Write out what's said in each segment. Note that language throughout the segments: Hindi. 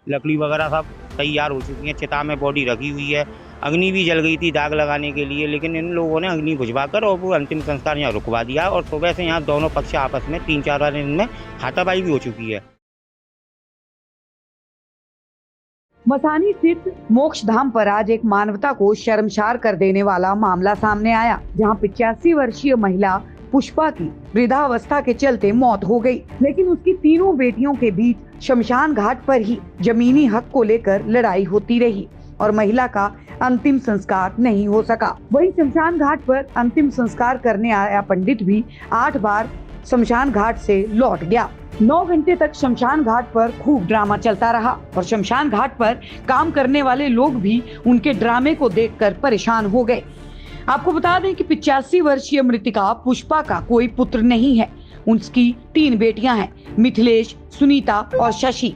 लकड़ी वगैरह सब तैयार हो चुकी है, चिता में बॉडी रखी हुई है। अग्नि भी जल गई थी दाग लगाने के लिए, लेकिन इन लोगों ने अग्नि बुझवाकर और वो अंतिम संस्कार यहाँ रुकवा दिया। और सुबह से यहाँ दोनों पक्ष आपस में 3-4 बार इनमें हाथापाई भी हो चुकी है। मसानी स्थित मोक्ष धाम पर आज एक मानवता को शर्मसार कर देने वाला मामला सामने आया, जहां 85 वर्षीय महिला पुष्पा की वृद्धावस्था के चलते मौत हो गई, लेकिन उसकी तीनों बेटियों के बीच शमशान घाट पर ही जमीनी हक को लेकर लड़ाई होती रही और महिला का अंतिम संस्कार नहीं हो सका। वहीं शमशान घाट पर अंतिम संस्कार करने आया पंडित भी 8 बार शमशान घाट से लौट गया। 9 घंटे तक शमशान घाट पर खूब ड्रामा चलता रहा और शमशान घाट पर काम करने वाले लोग भी उनके ड्रामे को देखकर परेशान हो गए। आपको बता दें कि 85 वर्षीय मृतिका पुष्पा का कोई पुत्र नहीं है। उसकी 3 बेटियां हैं, मिथिलेश, सुनीता और शशि।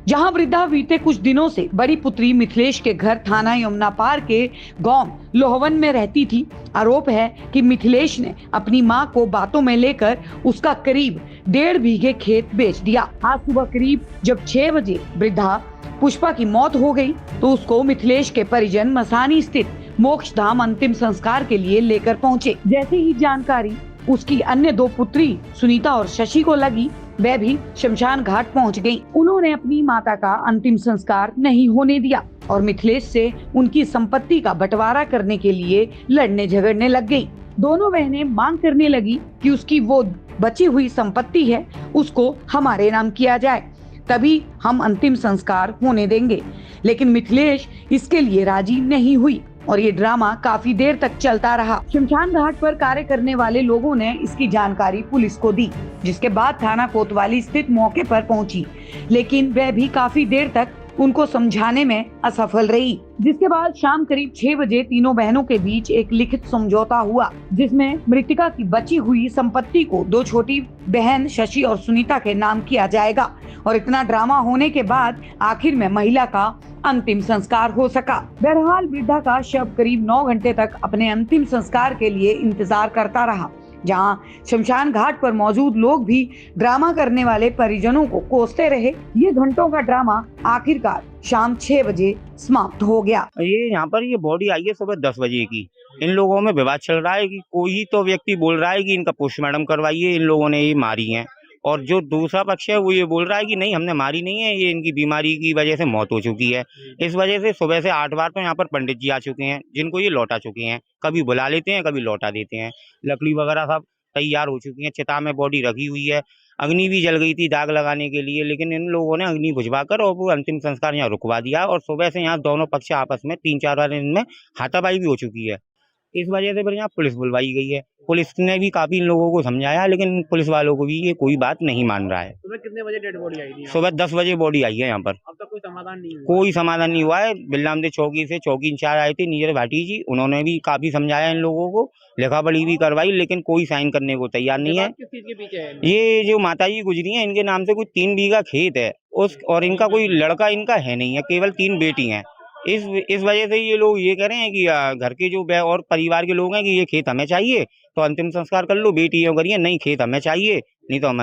जहां वृद्धा बीते कुछ दिनों से बड़ी पुत्री मिथिलेश के घर थाना यमुना पार के गांव लोहवन में रहती थी। आरोप है कि मिथिलेश ने अपनी मां को बातों में लेकर उसका करीब 1.5 बीघे खेत बेच दिया। आज सुबह करीब जब 6 बजे वृद्धा पुष्पा की मौत हो गई तो उसको मिथिलेश के परिजन मसानी स्थित मोक्ष धाम अंतिम संस्कार के लिए लेकर पहुंचे। जैसे ही जानकारी उसकी अन्य 2 पुत्री सुनीता और शशि को लगी, वह भी शमशान घाट पहुंच गईं। उन्होंने अपनी माता का अंतिम संस्कार नहीं होने दिया और मिथिलेश से उनकी संपत्ति का बंटवारा करने के लिए लड़ने झगड़ने लग गई। दोनों बहनें मांग करने लगी कि उसकी वो बची हुई संपत्ति है उसको हमारे नाम किया जाए, तभी हम अंतिम संस्कार होने देंगे। लेकिन मिथिलेश इसके लिए राजी नहीं हुई और ये ड्रामा काफी देर तक चलता रहा। शमशान घाट पर कार्य करने वाले लोगों ने इसकी जानकारी पुलिस को दी, जिसके बाद थाना कोतवाली स्थित मौके पर पहुंची, लेकिन वह भी काफी देर तक उनको समझाने में असफल रही। जिसके बाद शाम करीब 6 बजे तीनों बहनों के बीच एक लिखित समझौता हुआ, जिसमें मृतिका की बची हुई संपत्ति को 2 छोटी बहन शशि और सुनीता के नाम किया जाएगा। और इतना ड्रामा होने के बाद आखिर में महिला का अंतिम संस्कार हो सका। बहरहाल वृद्धा का शव करीब 9 घंटे तक अपने अंतिम संस्कार के लिए इंतजार करता रहा, जहां शमशान घाट पर मौजूद लोग भी ड्रामा करने वाले परिजनों को कोसते रहे। ये घंटों का ड्रामा आखिरकार शाम 6 बजे समाप्त हो गया। ये यहाँ पर ये बॉडी आई है सुबह 10 बजे की। इन लोगों में विवाद चल रहा है कि कोई तो व्यक्ति बोल रहा है कि इनका पोस्टमार्टम करवाइए, इन लोगों ने ये मारी है, और जो दूसरा पक्ष है वो ये बोल रहा है कि नहीं हमने मारी नहीं है, ये इनकी बीमारी की वजह से मौत हो चुकी है। इस वजह से सुबह से 8 बार तो यहाँ पर पंडित जी आ चुके हैं, जिनको ये लौटा चुके हैं। कभी बुला लेते हैं, कभी लौटा देते हैं। लकड़ी वगैरह सब तैयार हो चुकी है, चिता में बॉडी रखी हुई है। अग्नि भी जल गई थी दाग लगाने के लिए, लेकिन इन लोगों ने अग्नि बुझवाकर और वो अंतिम संस्कार यहाँ रुकवा दिया। और सुबह से यहाँ दोनों पक्ष आपस में 3-4 बार इनमें हाथापाई भी हो चुकी है। इस वजह से फिर यहाँ पुलिस बुलवाई गई है। पुलिस ने भी काफी इन लोगों को समझाया, लेकिन पुलिस वालों को भी ये कोई बात नहीं मान रहा है। सुबह कितने बजे डेड बॉडी आई थी? सुबह 10 बजे बॉडी आई है यहाँ पर। अब तक कोई समाधान नहीं हुआ? कोई समाधान नहीं हुआ है। बिल्लामदेव चौकी से चौकी इंचार्ज आए थे नीरज भाटी जी, उन्होंने भी काफी समझाया इन लोगों को, लिखा पढ़ी भी करवाई, लेकिन कोई साइन करने को तैयार नहीं है। किस चीज के पीछे है? ये जो माता जी गुजरी है, इनके नाम से कोई 3 बीघा खेत है और इनका कोई लड़का इनका है नहीं है, केवल 3 बेटी हैं। इस वजह से ये लोग ये कह रहे हैं कि घर के जो और परिवार के लोग हैं कि ये खेत हमें चाहिए तो अंतिम संस्कार कर लो, बेटी है करिए, नहीं खेत हमें चाहिए, नहीं तो हम